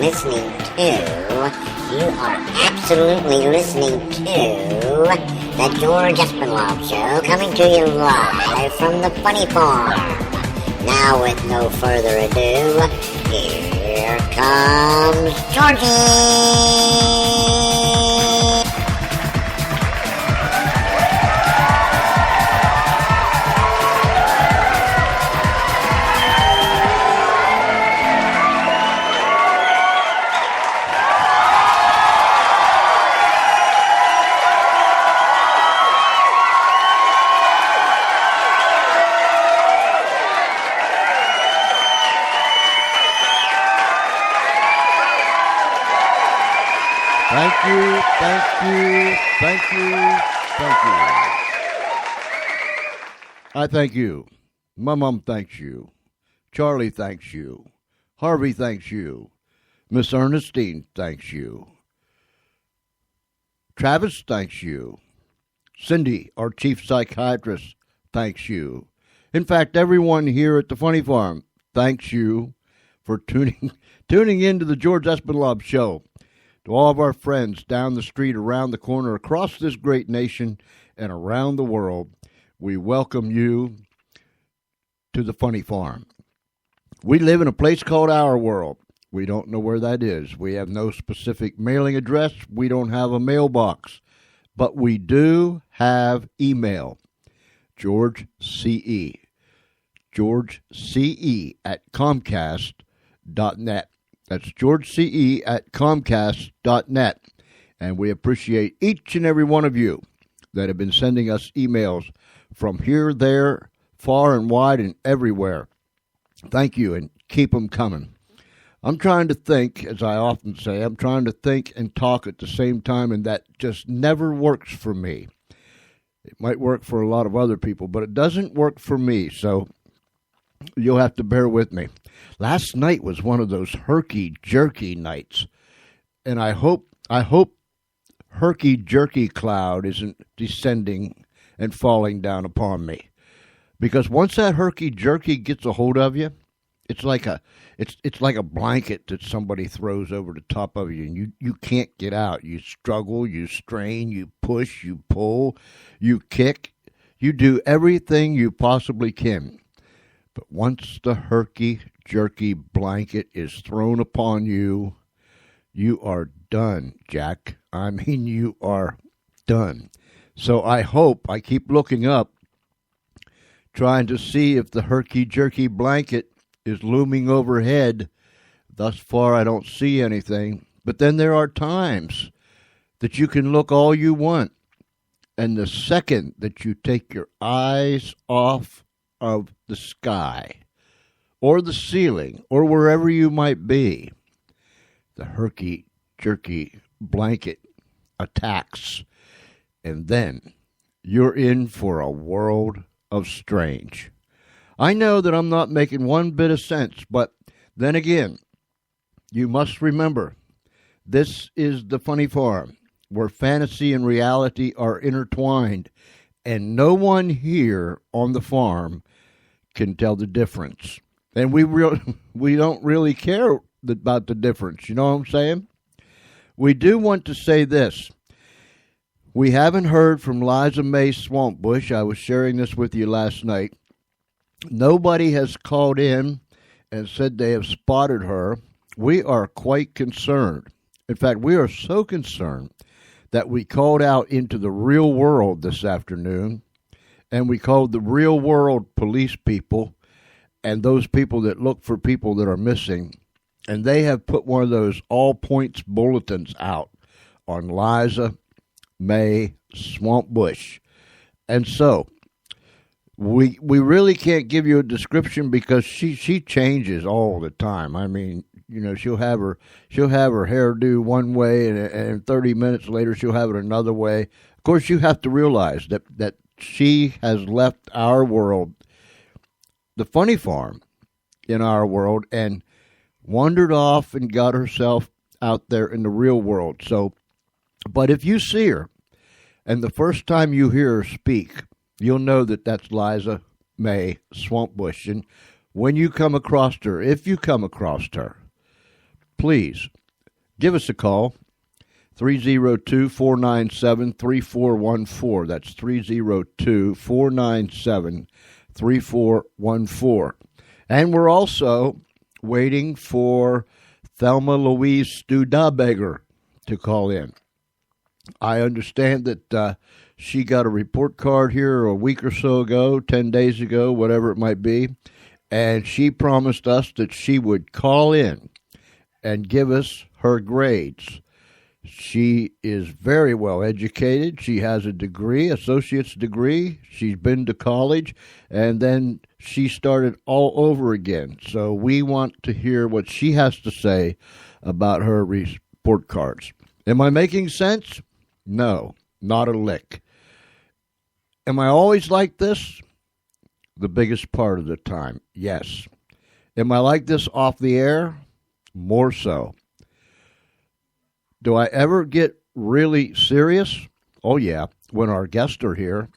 listening to, you are absolutely listening to the George Espinlove Show, coming to you live from the Funny Farm. Now, with no further ado, here comes Georgie! Thank you. I thank you. My mom thanks you. Charlie thanks you. Harvey thanks you. Miss Ernestine thanks you. Travis thanks you. Cindy, our chief psychiatrist, thanks you. In fact, everyone here at the Funny Farm thanks you for tuning into the George Espinlove Show. To all of our friends down the street, around the corner, across this great nation, and around the world, we welcome you to the Funny Farm. We live in a place called Our World. We don't know where that is. We have no specific mailing address. We don't have a mailbox. But we do have email. George C.E. George C.E. at Comcast.net. That's GeorgeCE at Comcast.net. And we appreciate each and every one of you that have been sending us emails from here, there, far and wide and everywhere. Thank you, and keep them coming. I'm trying to think, as I often say, I'm trying to think and talk at the same time, and that just never works for me. It might work for a lot of other people, but it doesn't work for me, so you'll have to bear with me. Last night was one of those herky-jerky nights, and I hope herky-jerky cloud isn't descending and falling down upon me, because once that herky-jerky gets a hold of you, it's like a blanket that somebody throws over the top of you, and you can't get out. You struggle, you strain, you push, you pull, you kick, you do everything you possibly can. But once the herky-jerky blanket is thrown upon you, you are done, Jack. I mean, you are done. So I keep looking up, trying to see if the herky-jerky blanket is looming overhead. Thus far, I don't see anything. But then there are times that you can look all you want, and the second that you take your eyes off of the sky or the ceiling or wherever you might be, the herky-jerky blanket attacks, and then you're in for a world of strange. I know that I'm not making one bit of sense, but then again, you must remember, this is the Funny Farm, where fantasy and reality are intertwined, and no one here on the farm can tell the difference. And we don't really care about the difference, you know what I'm saying? We do want to say this. We haven't heard from Liza Mae Swampbush. I was sharing this with you last night. Nobody has called in and said they have spotted her. We are quite concerned. In fact, we are so concerned that we called out into the real world this afternoon, and we called the real world police people and those people that look for people that are missing, and they have put one of those all points bulletins out on Liza Mae Swampbush. And so we really can't give you a description because she changes all the time. I mean, you know, she'll have her hairdo one way, and 30 minutes later she'll have it another way. Of course, you have to realize that she has left our world, the Funny Farm, in our world, and wandered off and got herself out there in the real world. So, but if you see her, and the first time you hear her speak, you'll know that that's Liza Mae Swampbush. And when you come across her, if you come across her, please give us a call. 302-497-3414. That's 302-497-3414. And we're also waiting for Thelma Louise Studebaker to call in. I understand that she got a report card here a week or so ago, 10 days ago, whatever it might be, and she promised us that she would call in and give us her grades. She is very well educated. She has a degree, associate's degree. She's been to college, and then she started all over again. So we want to hear what she has to say about her report cards. Am I making sense? No, not a lick. Am I always like this? The biggest part of the time, yes. Am I like this off the air? More so. Do I ever get really serious? Oh, yeah, when our guests are here.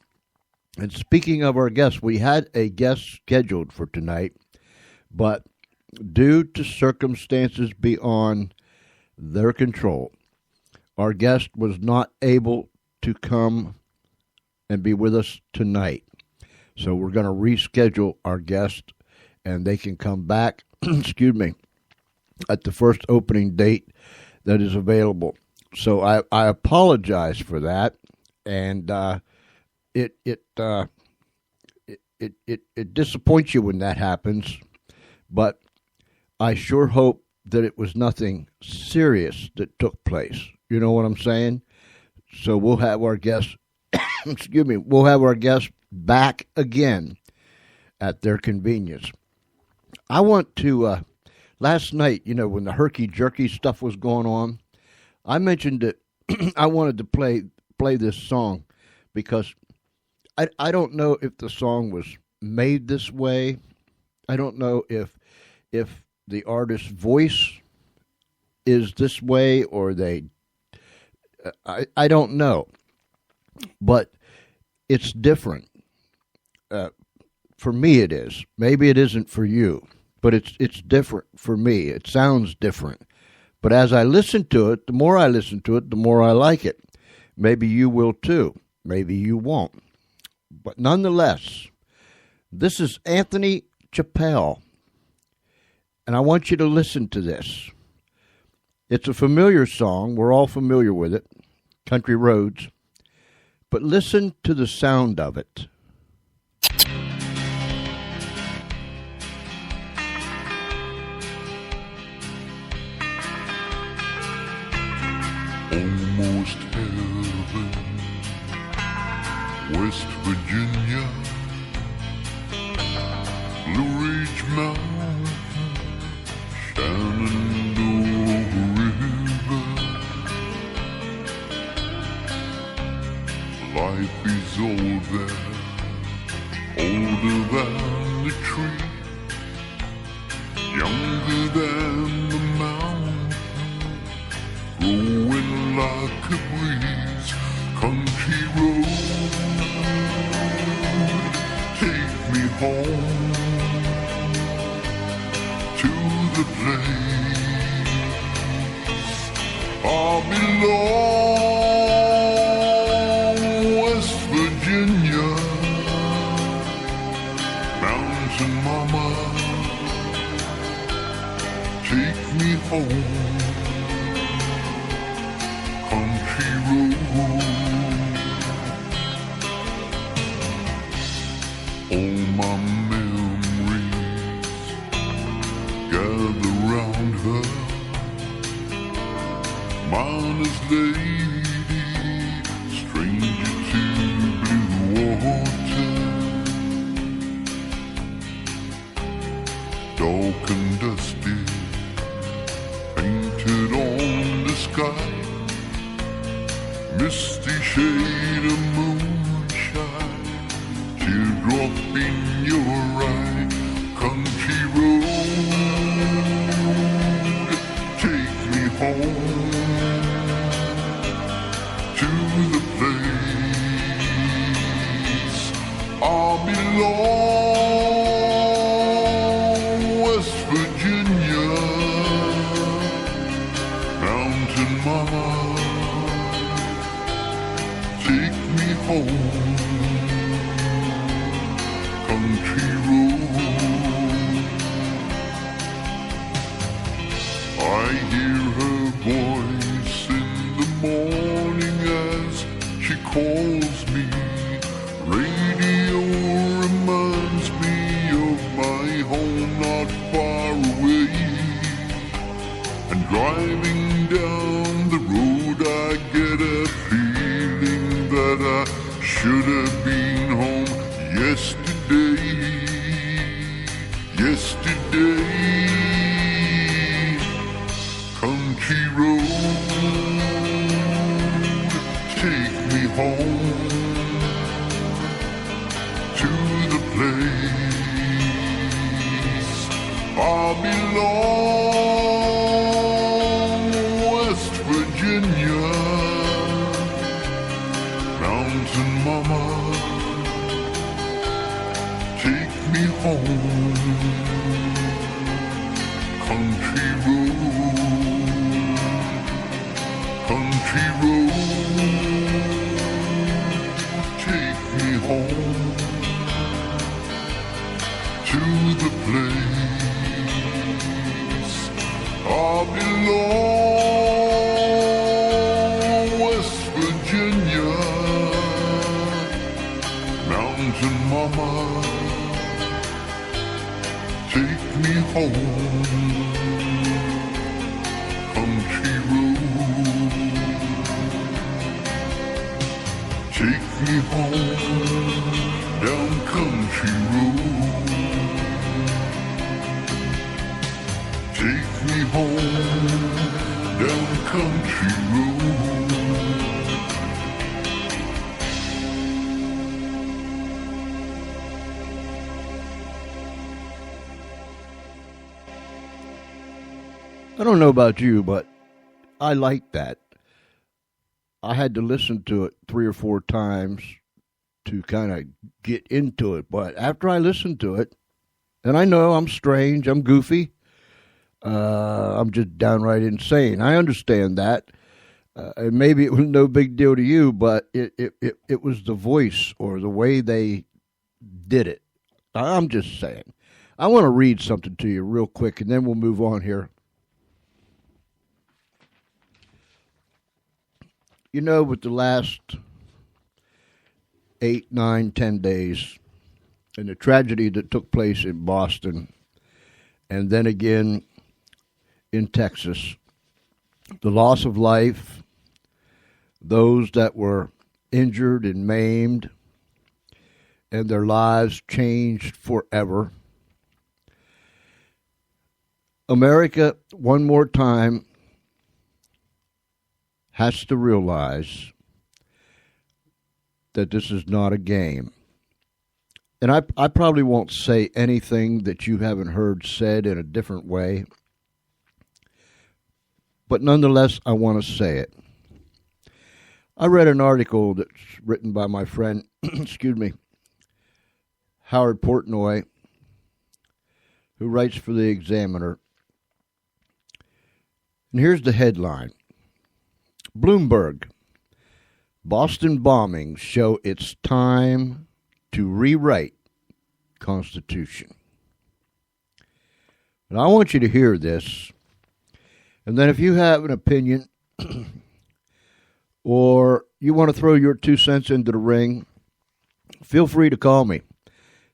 And speaking of our guests, we had a guest scheduled for tonight, but due to circumstances beyond their control, our guest was not able to come and be with us tonight. So we're going to reschedule our guest, and they can come back, excuse me, at the first opening date that is available. So I apologize for that, and it disappoints you when that happens, but I sure hope that it was nothing serious that took place. You know what I'm saying? So we'll have our guests, excuse me, we'll have our guests back again at their convenience. I want to. Last night, when the herky-jerky stuff was going on, I mentioned that I wanted to play this song because I don't know if the song was made this way. I don't know if the artist's voice is this way or I don't know. But it's different. For me it is. Maybe it isn't for you. But it's different for me. It sounds different. But as I listen to it, the more I listen to it, the more I like it. Maybe you will too. Maybe you won't. But nonetheless, this is Anthony Chappelle. And I want you to listen to this. It's a familiar song. We're all familiar with it. Country Roads. But listen to the sound of it. Almost heaven, West Virginia, Blue Ridge Mountain, Shenandoah River. Life is old there, older than the tree, younger than the mountain, growing like a breeze. Country road, take me home to the place I belong. West Virginia, mountain mama, take me home. Country road, all my memories gather round her. Miner's lady, stranger to blue water, dark and dusty, painted on the sky. Misty shade of moonshine, teardrop in your eye. Country road, take me home to the place I belong. West Virginia, country road. I hear her voice in the morning as she calls me. Radio reminds me of my home not far away. And driving down the road I get a feeling that I should have been home yesterday. Yesterday. Country road, take me home to the place I belong, West Virginia. Mountain mama, take me home. Country road, country road, take me home to the place I belong, West Virginia. Mountain mama, take me home. Country road, take me home down country road. Take me home down country road. I don't know about you, but I like that. I had to listen to it 3 or 4 times to kind of get into it. But after I listened to it, and I know I'm strange, I'm goofy, I'm just downright insane. I understand that. And maybe it was no big deal to you, but it was the voice or the way they did it. I'm just saying. I want to read something to you real quick, and then we'll move on here. You know, with the last 8, 9, 10 days, and the tragedy that took place in Boston, and then again in Texas, the loss of life, those that were injured and maimed, and their lives changed forever. America, one more time, has to realize that this is not a game. And I probably won't say anything that you haven't heard said in a different way. But nonetheless, I want to say it. I read an article that's written by my friend, excuse me, Howard Portnoy, who writes for the Examiner. And here's the headline. Bloomberg, Boston bombings show it's time to rewrite Constitution. And I want you to hear this. And then if you have an opinion or you want to throw your 2 cents into the ring, feel free to call me.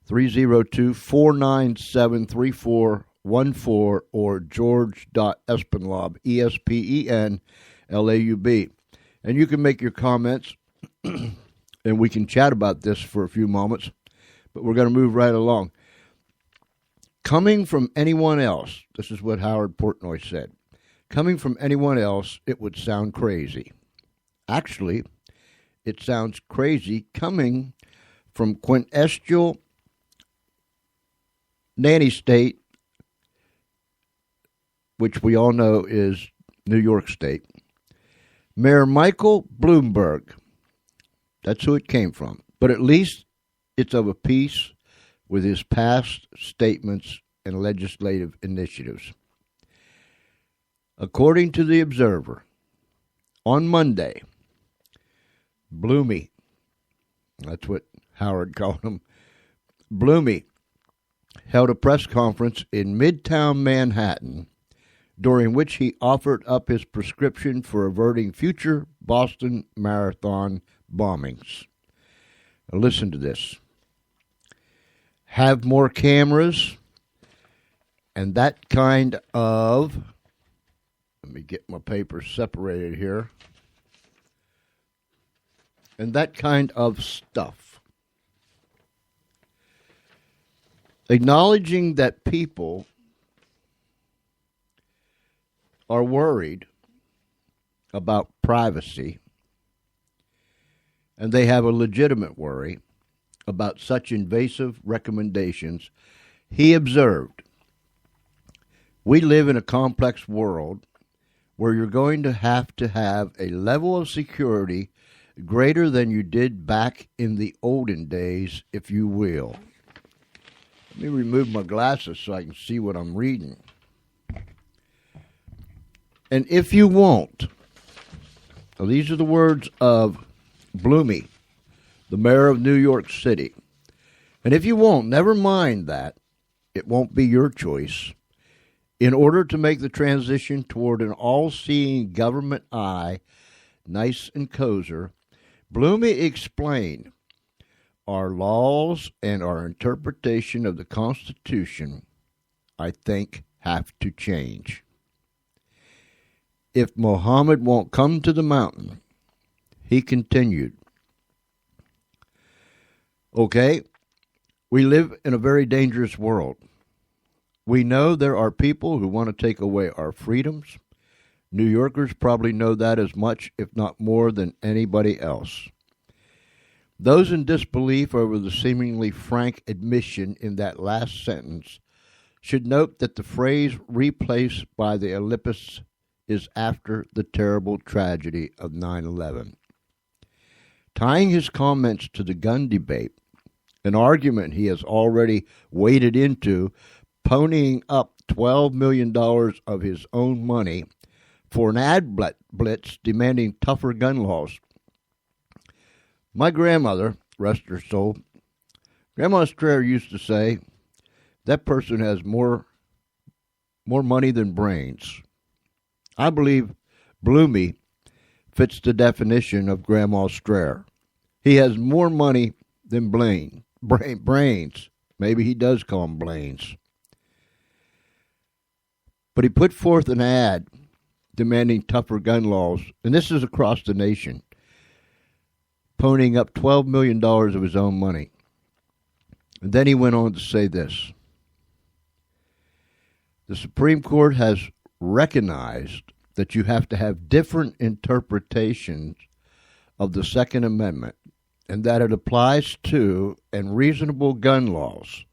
302-497-3414 or george.espenlaub, ESPENLAUB. And you can make your comments, and we can chat about this for a few moments, but we're going to move right along. Coming from anyone else, this is what Howard Portnoy said, coming from anyone else, it would sound crazy. Actually, it sounds crazy coming from quintessential nanny state, which we all know is New York State. Mayor Michael Bloomberg, that's who it came from. But at least it's of a piece with his past statements and legislative initiatives. According to the Observer, on Monday, Bloomy, That's what Howard called him. Bloomy held a press conference in Midtown Manhattan during which he offered up his prescription for averting future Boston Marathon bombings. Now listen to this. Have more cameras and that kind of, let me get my papers separated here, and that kind of stuff. Acknowledging that people are worried about privacy, and they have a legitimate worry about such invasive recommendations, he observed, we live in a complex world where you're going to have a level of security greater than you did back in the olden days, if you will. Let me remove my glasses so I can see what I'm reading. And if you won't, now these are the words of Bloomy, the mayor of New York City. And if you won't, never mind that. It won't be your choice. In order to make the transition toward an all-seeing government eye nice and kosher, Bloomy explained, our laws and our interpretation of the Constitution, I think, have to change. If Mohammed won't come to the mountain, he continued, okay, we live in a very dangerous world. We know there are people who want to take away our freedoms. New Yorkers probably know that as much, if not more, than anybody else. Those in disbelief over the seemingly frank admission in that last sentence should note that the phrase replaced by the ellipsis is after the terrible tragedy of 9/11. Tying his comments to the gun debate, an argument he has already waded into, ponying up $12 million of his own money for an ad blitz demanding tougher gun laws. My grandmother, rest her soul, Grandma Strayer used to say, that person has more money than brains. I believe Bloomy fits the definition of Grandma Strayer. He has more money than brains. Maybe he does call them Blaines. But he put forth an ad demanding tougher gun laws, and this is across the nation, ponying up $12 million of his own money. And then he went on to say this. The Supreme Court has recognized that you have to have different interpretations of the Second Amendment, and that it applies to and reasonable gun laws.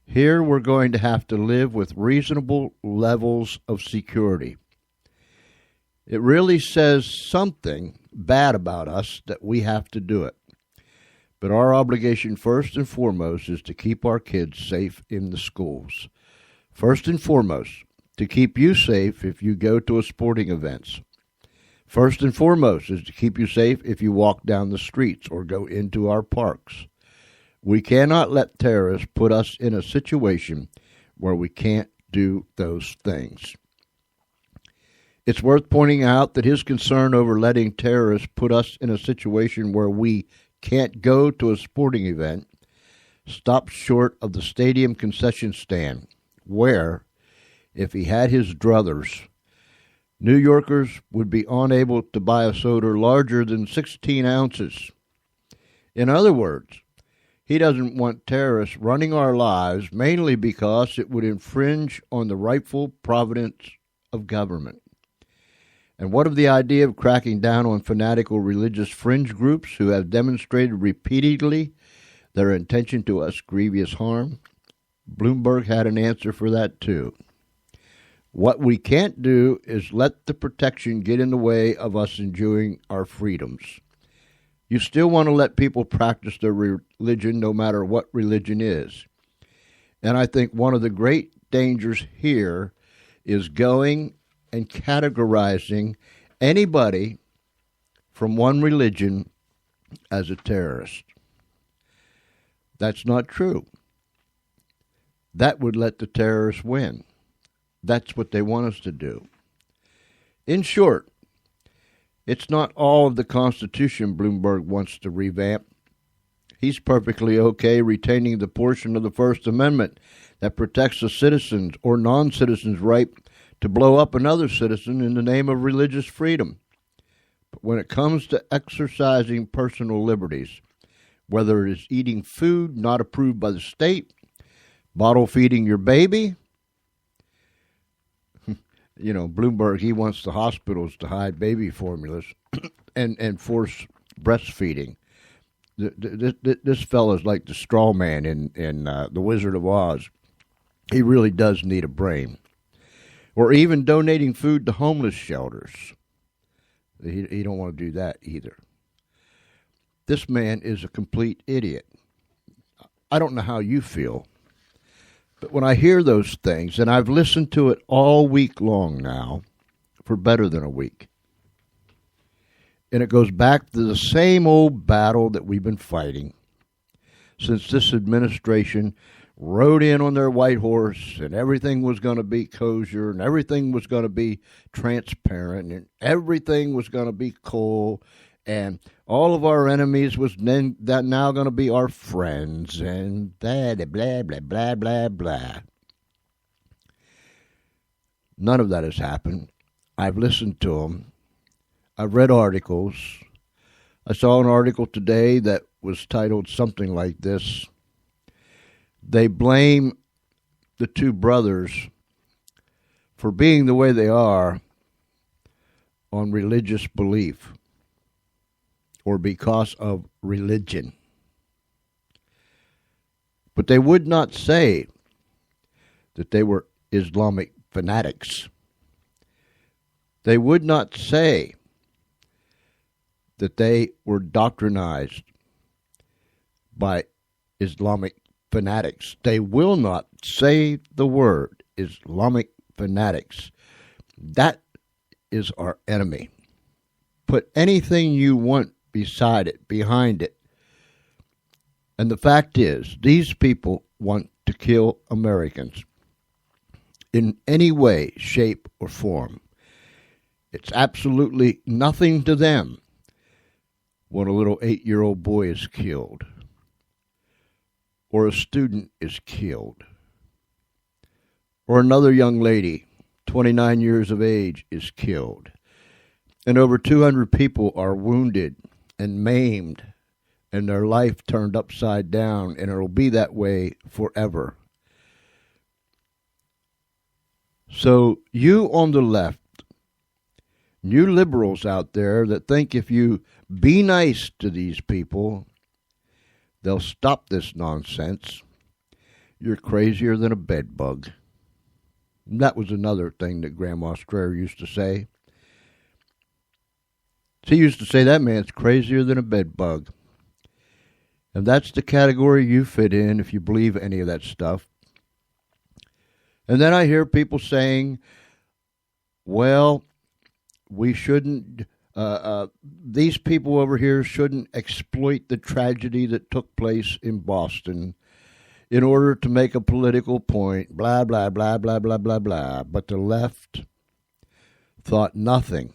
Here we're going to have to live with reasonable levels of security. It really says something bad about us that we have to do it. But our obligation first and foremost is to keep our kids safe in the schools. First and foremost, to keep you safe if you go to a sporting events. First and foremost is to keep you safe if you walk down the streets or go into our parks. We cannot let terrorists put us in a situation where we can't do those things. It's worth pointing out that his concern over letting terrorists put us in a situation where we can't go to a sporting event stops short of the stadium concession stand, where, if he had his druthers, New Yorkers would be unable to buy a soda larger than 16 ounces. In other words, he doesn't want terrorists running our lives mainly because it would infringe on the rightful providence of government. And what of the idea of cracking down on fanatical religious fringe groups who have demonstrated repeatedly their intention to us grievous harm? Bloomberg had an answer for that too. What we can't do is let the protection get in the way of us enjoying our freedoms. You still want to let people practice their religion no matter what religion is. And I think one of the great dangers here is going and categorizing anybody from one religion as a terrorist. That's not true. That would let the terrorists win. That's what they want us to do. In short, it's not all of the Constitution Bloomberg wants to revamp. He's perfectly okay retaining the portion of the First Amendment that protects a citizen's or non-citizen's right to blow up another citizen in the name of religious freedom. But when it comes to exercising personal liberties, whether it is eating food not approved by the state, bottle feeding your baby, Bloomberg, he wants the hospitals to hide baby formulas and force breastfeeding. This fellow's like the straw man in The Wizard of Oz. He really does need a brain. Or even donating food to homeless shelters. He don't want to do that either. This man is a complete idiot. I don't know how you feel, but when I hear those things, and I've listened to it all week long now, for better than a week, and it goes back to the same old battle that we've been fighting since this administration rode in on their white horse and everything was going to be kosher and everything was going to be transparent and everything was going to be cool and all of our enemies was then that now going to be our friends and blah, blah, blah, blah, blah, blah. None of that has happened. I've listened to them. I've read articles. I saw an article today that was titled something like this. They blame the two brothers for being the way they are on religious belief or because of religion. But they would not say that they were Islamic fanatics. They would not say that they were doctrinized by Islamic fanatics. They will not say the word Islamic fanatics. That is our enemy. Put anything you want beside it, behind it. And the fact is, these people want to kill Americans in any way, shape, or form. It's absolutely nothing to them when a little 8-year-old boy is killed or a student is killed or another young lady, 29 years of age, is killed and over 200 people are wounded and maimed and their life turned upside down, and it'll be that way forever. So you on the left, you liberals out there that think if you be nice to these people, they'll stop this nonsense, you're crazier than a bedbug. That was another thing that Grandma Strayer used to say. She used to say that man's crazier than a bedbug. And that's the category you fit in if you believe any of that stuff. And then I hear people saying, well, we shouldn't, these people over here shouldn't exploit the tragedy that took place in Boston in order to make a political point, blah, blah, blah, blah, blah, blah, blah. But the left thought nothing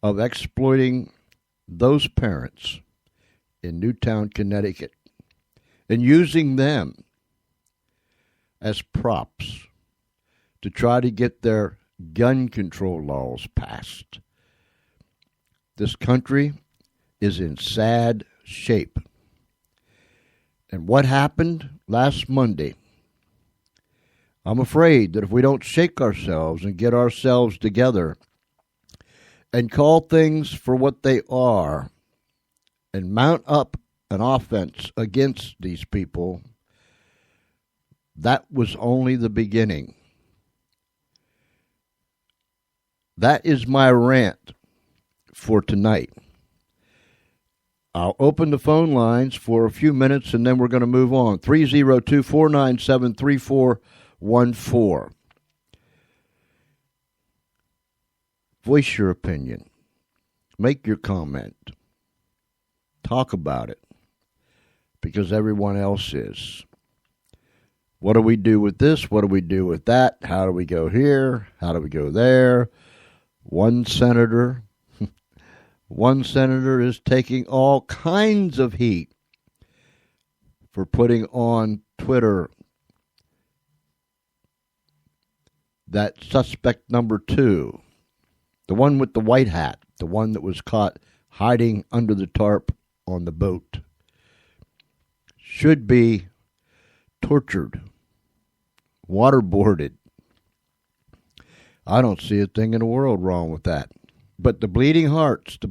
of exploiting those parents in Newtown, Connecticut, and using them as props to try to get their gun control laws passed. This country is in sad shape. And what happened last Monday, I'm afraid that if we don't shake ourselves and get ourselves together and call things for what they are and mount up an offense against these people, that was only the beginning. That is my rant for tonight. I'll open the phone lines for a few minutes and then we're going to move on. 302-497-3414. Voice your opinion. Make your comment. Talk about it. because everyone else is. What do we do with this? What do we do with that? How do we go here? How do we go there? One senator is taking all kinds of heat for putting on Twitter that suspect number 2, the one with the white hat, the one that was caught hiding under the tarp on the boat, should be tortured, waterboarded. I don't see a thing in the world wrong with that. But the bleeding hearts that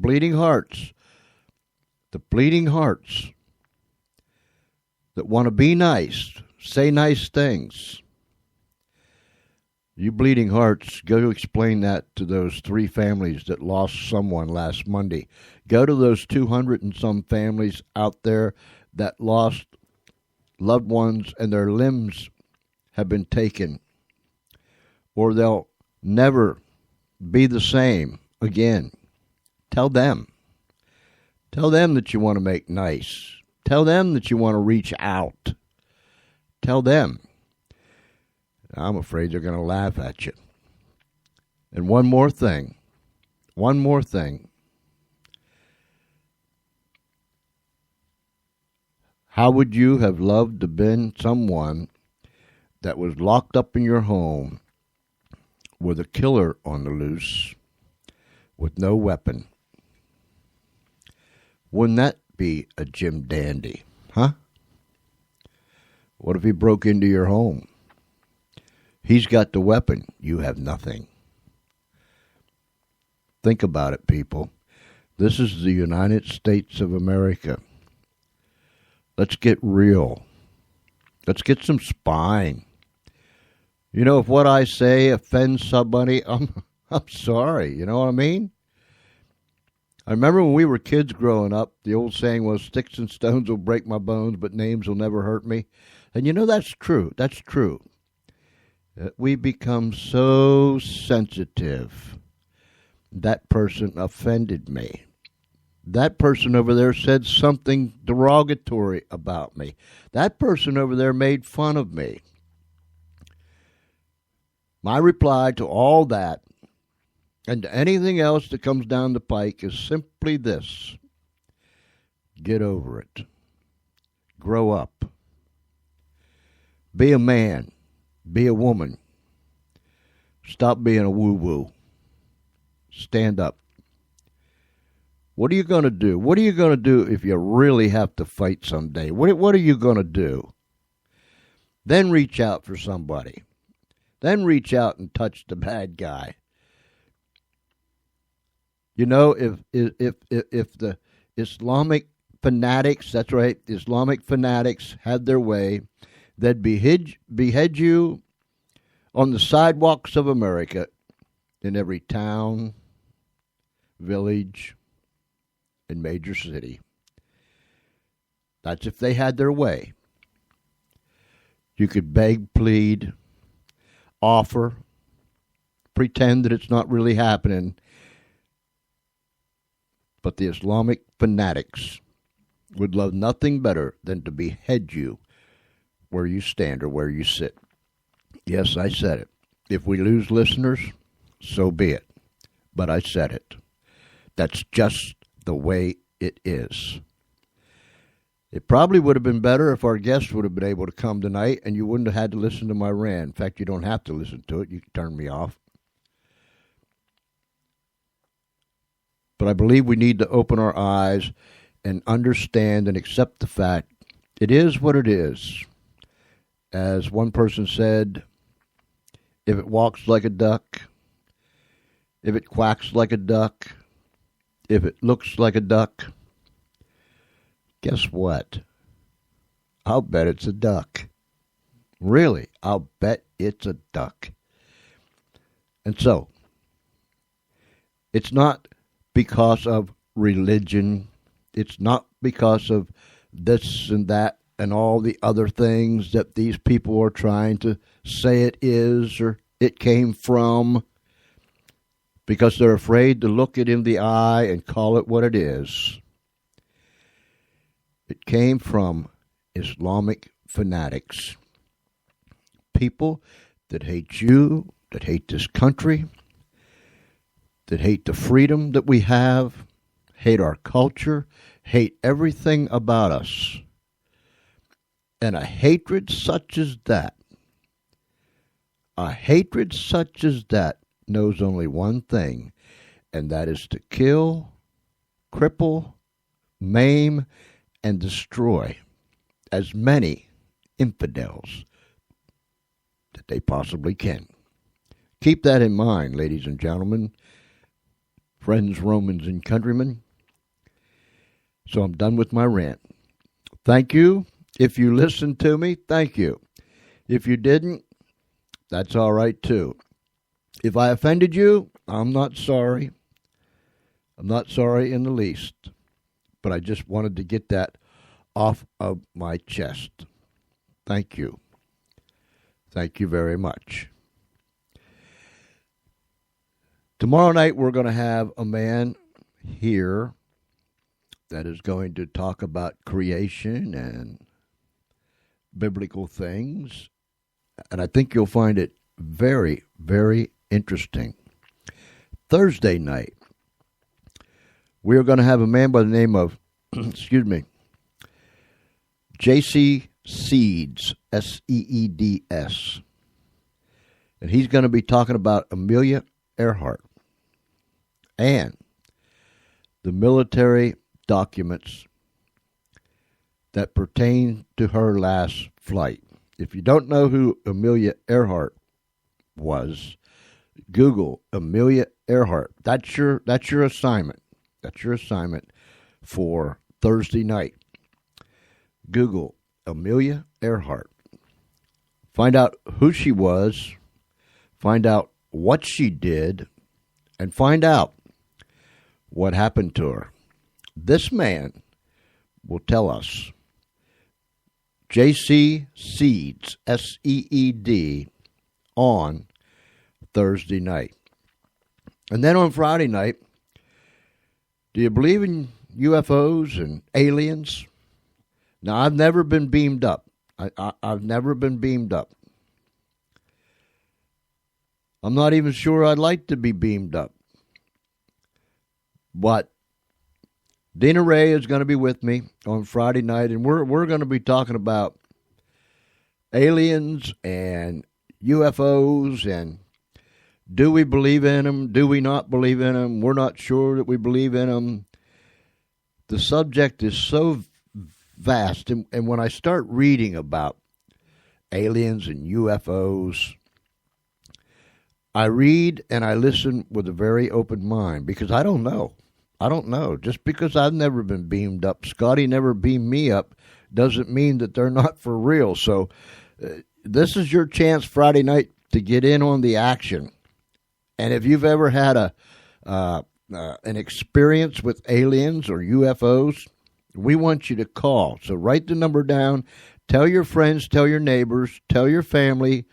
want to be nice, say nice things. You bleeding hearts, go explain that to those 3 families that lost someone last Monday. Go to those 200 and some families out there that lost loved ones and their limbs have been taken, or they'll never be the same again. Tell them. Tell them that you want to make nice. Tell them that you want to reach out. Tell them. I'm afraid they're going to laugh at you. And one more thing. How would you have loved to have been someone that was locked up in your home with a killer on the loose with no weapon? Wouldn't that be a Jim Dandy, huh? What if he broke into your home? He's got the weapon. You have nothing. Think about it, people. This is the United States of America. Let's get real. Let's get some spine. You know, if what I say offends somebody, I'm sorry. You know what I mean? I remember when we were kids growing up, the old saying was, sticks and stones will break my bones, but names will never hurt me. And you know, that's true. That's true. We become so sensitive. That person offended me. That person over there said something derogatory about me. That person over there made fun of me. My reply to all that and to anything else that comes down the pike is simply this. Get over it. Grow up. Be a man. Be a woman. Stop being a woo-woo. Stand up. What are you going to do? What are you going to do if you really have to fight someday? What are you going to do? Then reach out for somebody. Then reach out and touch the bad guy. You know, if the Islamic fanatics, that's right, Islamic fanatics had their way, they'd behead you on the sidewalks of America in every town, village, and major city. That's if they had their way. You could beg, plead, offer, pretend that it's not really happening. But the Islamic fanatics would love nothing better than to behead you where you stand or where you sit. Yes, I said it. If we lose listeners, so be it. But I said it. That's just the way it is. It probably would have been better if our guest would have been able to come tonight and you wouldn't have had to listen to my rant. In fact, you don't have to listen to it. You can turn me off. But I believe we need to open our eyes and understand and accept the fact it is what it is. As one person said, if it walks like a duck, if it quacks like a duck, if it looks like a duck, guess what? I'll bet it's a duck. Really, I'll bet it's a duck. And so, it's not because of religion. It's not because of this and that and all the other things that these people are trying to say it is or it came from, because they're afraid to look it in the eye and call it what it is. It came from Islamic fanatics. People that hate you, that hate this country, that hate the freedom that we have, hate our culture, hate everything about us. And a hatred such as that, knows only one thing, and that is to kill, cripple, maim, and destroy as many infidels that they possibly can. Keep that in mind, ladies and gentlemen, friends, Romans, and countrymen. So I'm done with my rant. Thank you. If you listened to me, thank you. If you didn't, that's all right too. If I offended you, I'm not sorry. I'm not sorry in the least. But I just wanted to get that off of my chest. Thank you. Thank you very much. Tomorrow night we're going to have a man here that is going to talk about creation and biblical things. And I think you'll find it very, very interesting. Thursday night, we are going to have a man by the name of, J.C. Seeds, Seeds. And he's going to be talking about Amelia Earhart and the military documents that pertain to her last flight. If you don't know who Amelia Earhart was, Google Amelia Earhart. That's your assignment. That's your assignment for Thursday night. Google Amelia Earhart. Find out who she was, find out what she did, and find out what happened to her. This man will tell us. J.C. Seeds, Seed, on Thursday night. And then on Friday night, do you believe in UFOs and aliens? Now, I've never been beamed up. I've never been beamed up. I'm not even sure I'd like to be beamed up. But Dina Ray is going to be with me on Friday night, and we're going to be talking about aliens and UFOs, and do we believe in them? Do we not believe in them? We're not sure that we believe in them. The subject is so vast, and when I start reading about aliens and UFOs, I read and I listen with a very open mind because I don't know. I don't know. Just because I've never been beamed up, Scotty never beamed me up, doesn't mean that they're not for real. So this is your chance Friday night to get in on the action. And if you've ever had an experience with aliens or UFOs, we want you to call. So write the number down. Tell your friends, tell your neighbors, tell your family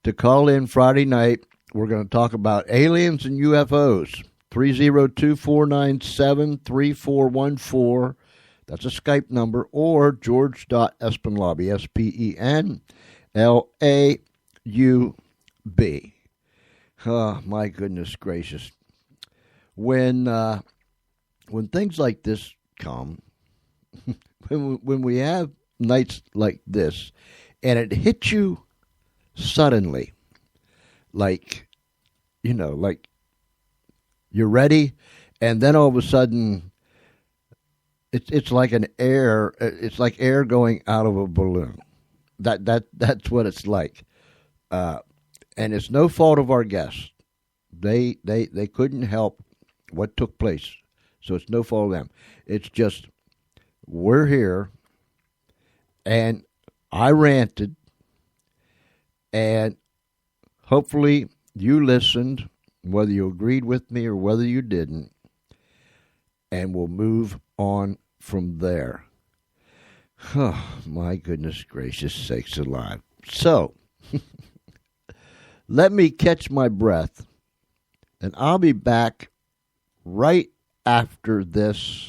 to call in Friday night. We're going to talk about aliens and UFOs. 302-497-3414. That's a Skype number. Or George.Espenlaube, Spenlaub. Oh, my goodness gracious. When things like this come, when we have nights like this, and it hits you suddenly, like you're ready, and then all of a sudden, it's like air going out of a balloon. That's what it's like, and it's no fault of our guests. They couldn't help what took place, so it's no fault of them. It's just we're here, and I ranted, and hopefully you listened, whether you agreed with me or whether you didn't, and we'll move on from there. Oh, my goodness gracious sakes alive. So, let me catch my breath, and I'll be back right after this.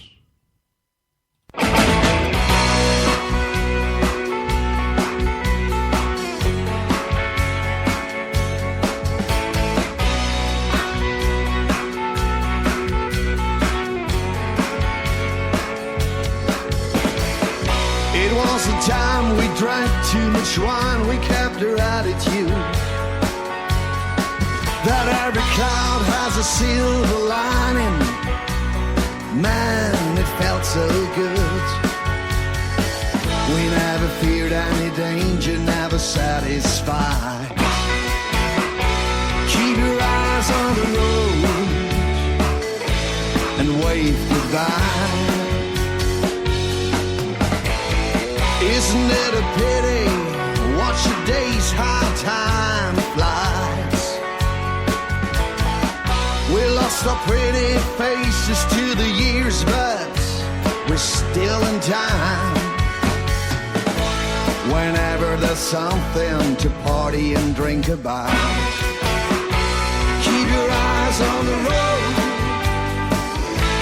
was a time we drank too much wine, we kept our attitude. That every cloud has a silver lining. Man, it felt so good. We never feared any danger, never satisfied. Keep your eyes on the road and wave goodbye. Isn't it a pity? Watch the days, how time flies. We lost our pretty faces to the years, but we're still in time. Whenever there's something to party and drink about, keep your eyes on the road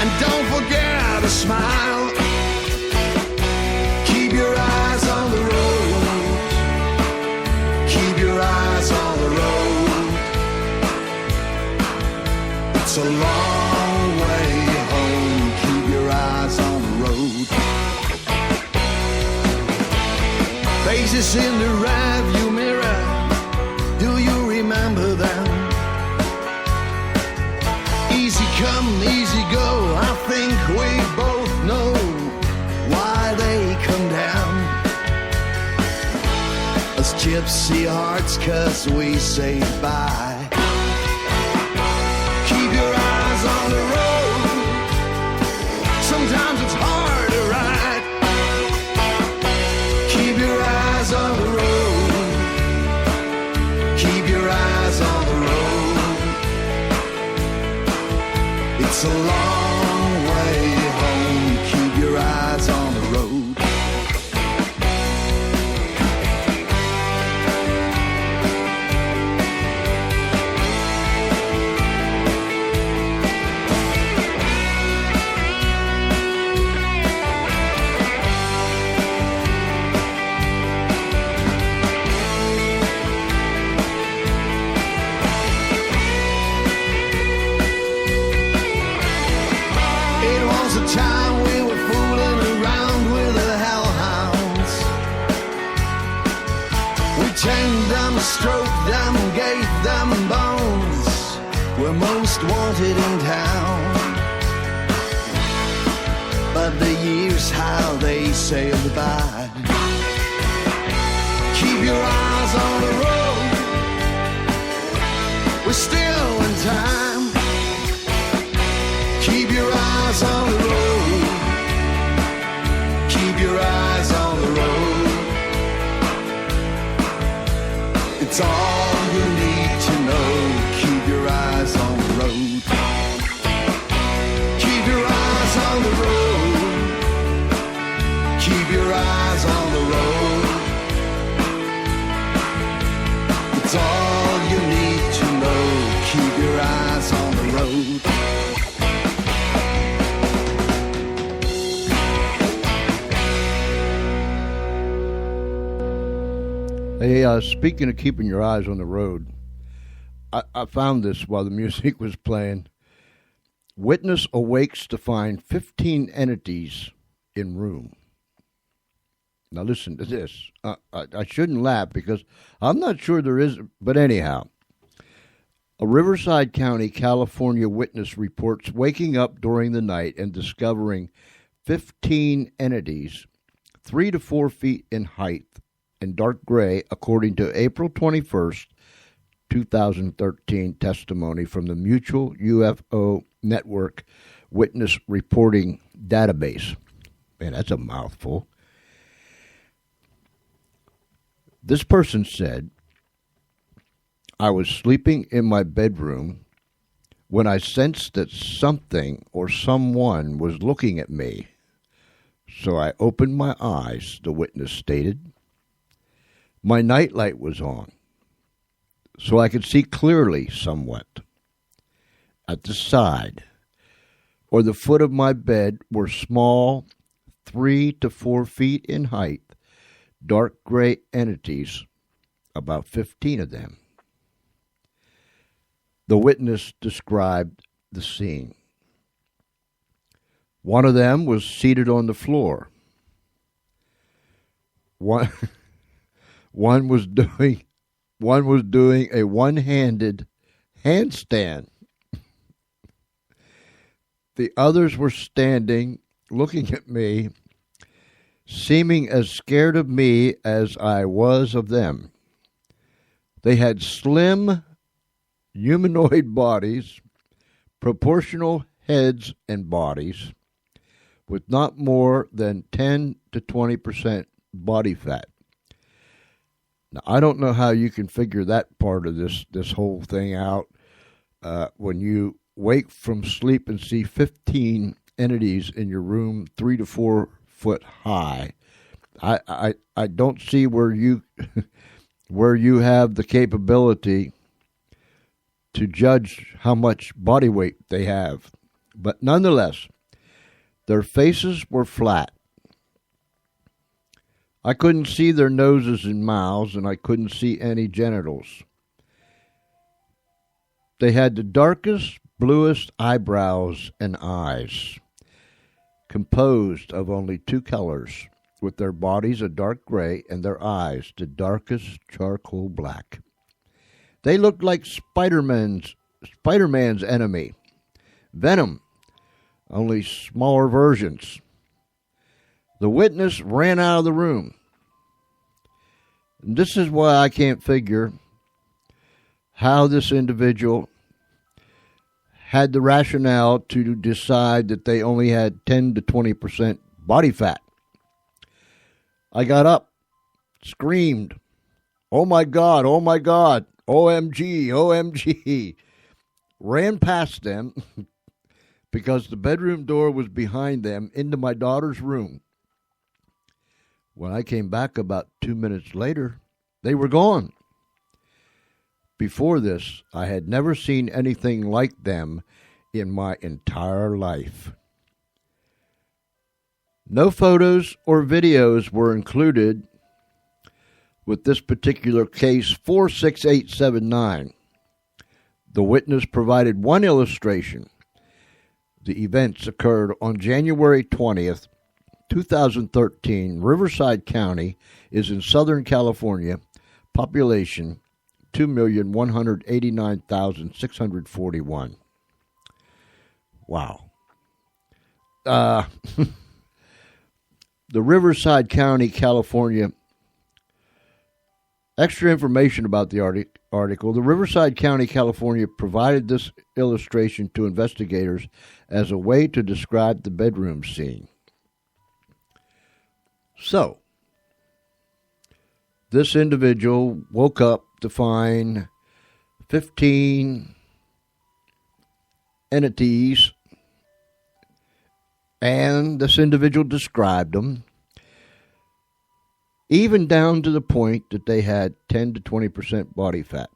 and don't forget to smile. Keep your eyes on the road. Keep your eyes on the road. It's a long way home. Keep your eyes on the road. Faces in the rearview mirror, do you remember them? Easy come, easy go, I think we both know why they come down. As gypsy hearts, 'cause we say bye. Keep your eyes on the road. Sometimes it's hard to ride. Keep your eyes on the road. Keep your eyes on the road. It's a long way home. Keep your eyes on the road. It was a time we were fooling around with the hellhounds. We chained them, stroked them, gave them bones. We're most wanted in town. But the years, how they sailed by. Keep your eyes on the road. We're still in time. Keep your eyes on the road. Keep your eyes on the road. It's all you need to know. Keep your eyes on the road. Keep your eyes on the road. Keep your eyes on the road. It's all you need to know. Keep your eyes on the road. Hey, speaking of keeping your eyes on the road, I found this while the music was playing. Witness awakes to find 15 entities in room. Now listen to this. I shouldn't laugh because I'm not sure there is, but anyhow. A Riverside County, California witness reports waking up during the night and discovering 15 entities, 3 to 4 feet in height and dark gray, according to April 21st, 2013 testimony from the Mutual UFO Network Witness Reporting Database. Man, that's a mouthful. This person said, I was sleeping in my bedroom when I sensed that something or someone was looking at me. So I opened my eyes, the witness stated. My nightlight was on, so I could see clearly somewhat. At the side or the foot of my bed were small, 3 to 4 feet in height, dark gray entities, about 15 of them. The witness described the scene. One of them was seated on the floor. one one was doing a one-handed handstand. The others were standing, looking at me, seeming as scared of me as I was of them. They had slim, humanoid bodies, proportional heads and bodies, with not more than 10 to 20% body fat. Now, I don't know how you can figure that part of this whole thing out when you wake from sleep and see 15 entities in your room 3 to 4 foot high. I don't see where you where you have the capability to judge how much body weight they have. But nonetheless, their faces were flat. I couldn't see their noses and mouths, and I couldn't see any genitals. They had the darkest, bluest eyebrows and eyes, composed of only 2 colors, with their bodies a dark gray and their eyes the darkest charcoal black. They looked like Spider-Man's enemy, Venom, only smaller versions. The witness ran out of the room. And this is why I can't figure how this individual had the rationale to decide that they only had 10 to 20% body fat. I got up, screamed, "Oh my God, oh my God, OMG, OMG," ran past them because the bedroom door was behind them into my daughter's room. When I came back about 2 minutes later, they were gone. Before this, I had never seen anything like them in my entire life. No photos or videos were included with this particular case 46879. The witness provided one illustration. The events occurred on January 20th, 2013. Riverside County is in Southern California. Population 2,189,641. Wow. The Riverside County, California. Extra information about the article. The Riverside County, California provided this illustration to investigators as a way to describe the bedroom scene. So, this individual woke up to find 15 entities, and this individual described them, even down to the point that they had 10 to 20% body fat.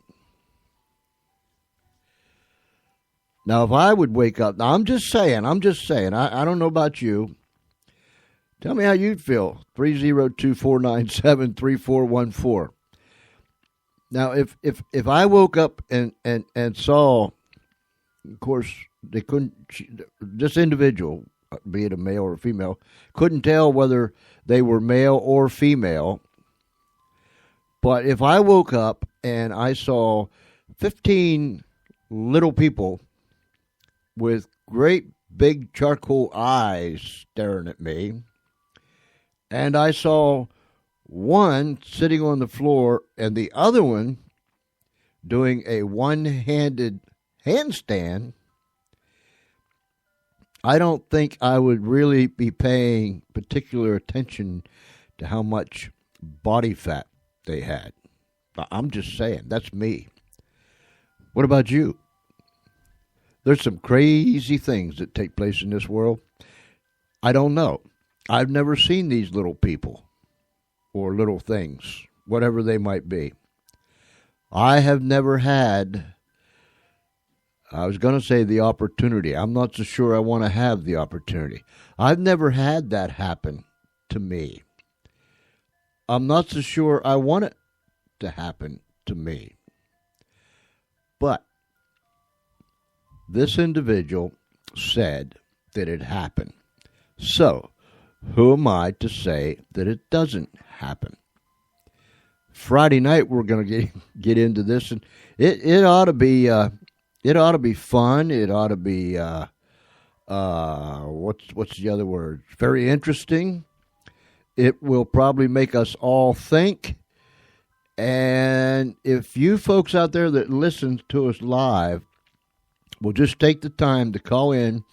Now, if I would wake up, now I'm just saying, I don't know about you. Tell me how you'd feel. 302-497-3414. Now, if I woke up and saw, of course, they couldn't, this individual, be it a male or a female, couldn't tell whether they were male or female. But if I woke up and I saw 15 little people with great big charcoal eyes staring at me, and I saw one sitting on the floor and the other one doing a one-handed handstand, I don't think I would really be paying particular attention to how much body fat they had. I'm just saying, that's me. What about you? There's some crazy things that take place in this world. I don't know. I've never seen these little people or little things, whatever they might be. I have never had, I was going to say the opportunity. I'm not so sure I want to have the opportunity. I've never had that happen to me. I'm not so sure I want it to happen to me. But this individual said that it happened. So, who am I to say that it doesn't happen? Friday night we're going to get into this, and it ought to be fun. It ought to be what's the other word? Very interesting. It will probably make us all think. And if you folks out there that listen to us live will just take the time to call in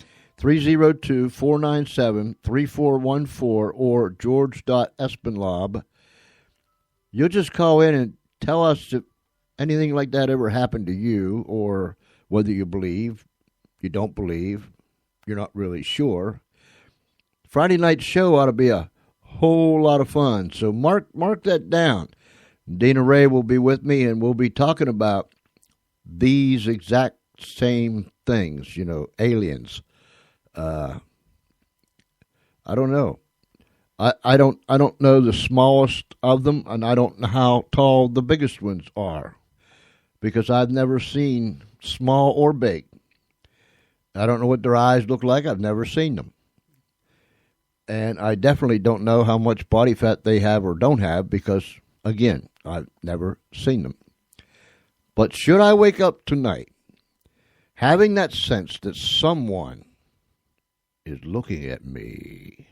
302-497-3414 or george.espenlaub. You'll just call in and tell us if anything like that ever happened to you, or whether you believe, you don't believe, you're not really sure. Friday night show ought to be a whole lot of fun. So mark that down. Dina Ray will be with me, and we'll be talking about these exact same things, aliens. I don't know. I don't know the smallest of them, and I don't know how tall the biggest ones are, because I've never seen small or big. I don't know what their eyes look like. I've never seen them. And I definitely don't know how much body fat they have or don't have, because, again, I've never seen them. But should I wake up tonight having that sense that someone is looking at me,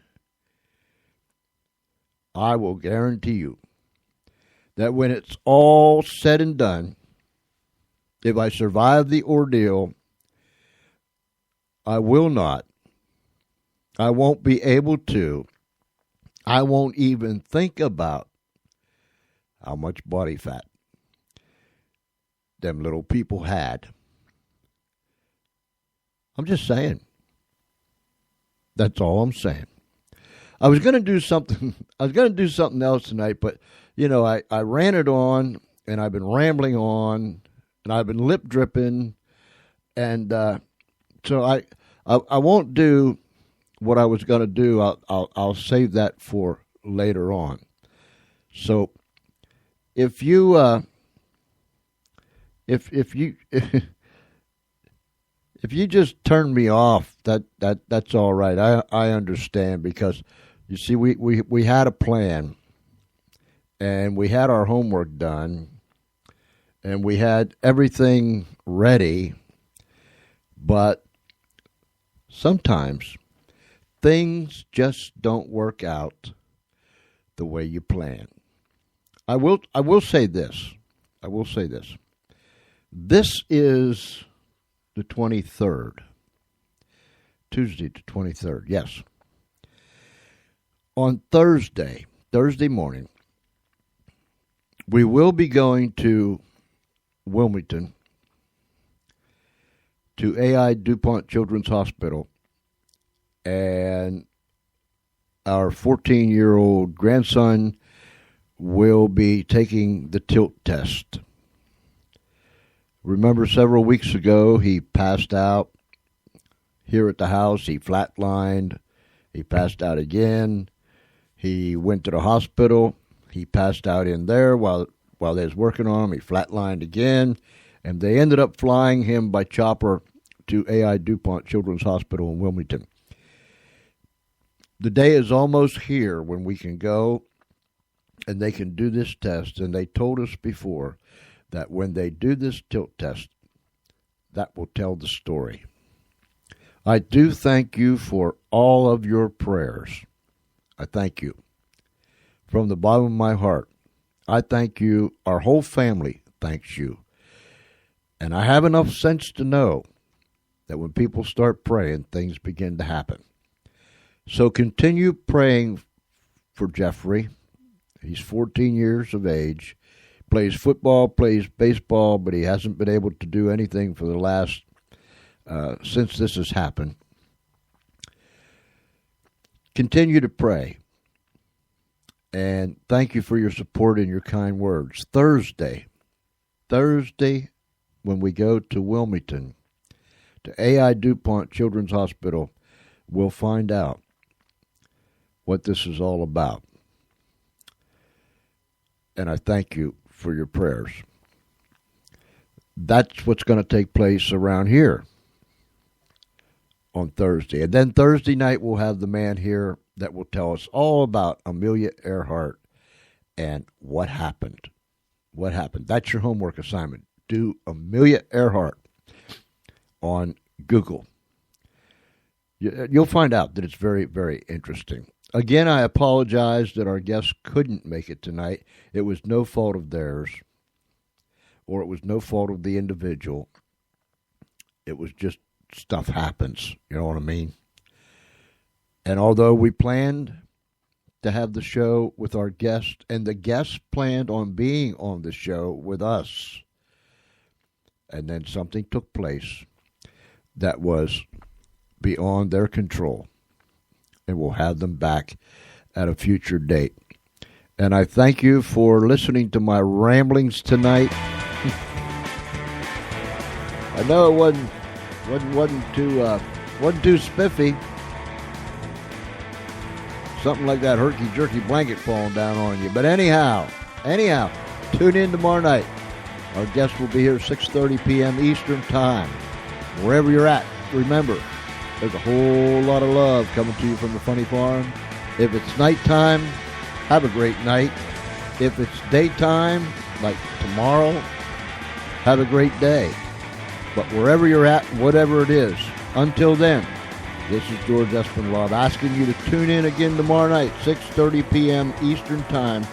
I will guarantee you that when it's all said and done, if I survive the ordeal, I won't be able to, I won't even think about how much body fat them little people had. I'm just saying. That's all I'm saying. I was going to do something else tonight, but, I ran it on, and I've been rambling on, and I've been lip dripping, and so I won't do what I was going to do. I'll save that for later on. So if you if you if you just turn me off, that's all right. I understand, because you see, we had a plan, and we had our homework done, and we had everything ready, but sometimes things just don't work out the way you plan. I will say this. This is the 23rd. Tuesday the 23rd, yes. On Thursday morning, we will be going to Wilmington, to AI DuPont Children's Hospital, and our 14-year-old grandson will be taking the tilt test. Remember, several weeks ago, he passed out here at the house. He flatlined. He passed out again. He went to the hospital. He passed out in there while they was working on him. He flatlined again, and they ended up flying him by chopper to AI DuPont Children's Hospital in Wilmington. The day is almost here when we can go and they can do this test, and they told us before that when they do this tilt test, that will tell the story. I do thank you for all of your prayers. I thank you. From the bottom of my heart, I thank you. Our whole family thanks you. And I have enough sense to know that when people start praying, things begin to happen. So continue praying for Jeffrey. He's 14 years of age, plays football, plays baseball, but he hasn't been able to do anything for the last, since this has happened. Continue to pray. And thank you for your support and your kind words. Thursday, when we go to Wilmington, to AI DuPont Children's Hospital, we'll find out what this is all about. And I thank you for your prayers. That's what's going to take place around here on Thursday. And then Thursday night, we'll have the man here that will tell us all about Amelia Earhart and what happened. What happened? That's your homework assignment. Do Amelia Earhart on Google. You'll find out that it's very, very interesting. Again, I apologize that our guests couldn't make it tonight. It was no fault of theirs, or it was no fault of the individual. It was just stuff happens. You know what I mean? And although we planned to have the show with our guests, and the guests planned on being on the show with us, and then something took place that was beyond their control, and we'll have them back at a future date. And I thank you for listening to my ramblings tonight. I know it wasn't too spiffy. Something like that herky-jerky blanket falling down on you. But anyhow, tune in tomorrow night. Our guest will be here 6:30 p.m. Eastern Time. Wherever you're at, remember, there's a whole lot of love coming to you from the Funny Farm. If it's nighttime, have a great night. If it's daytime, like tomorrow, have a great day. But wherever you're at, whatever it is, until then, this is George Espinlove asking you to tune in again tomorrow night, 6:30 p.m. Eastern Time,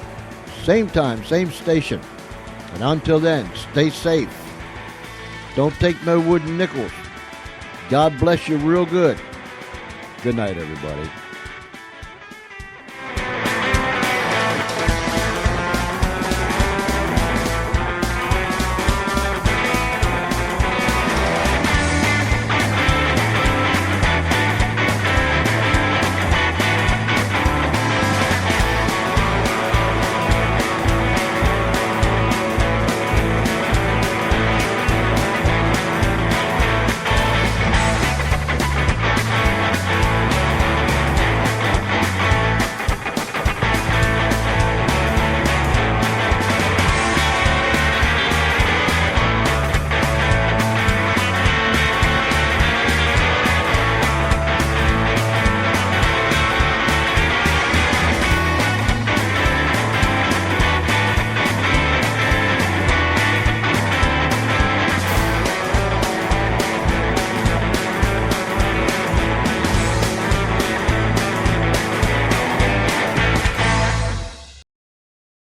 same station. And until then, stay safe. Don't take no wooden nickels. God bless you real good. Good night, everybody.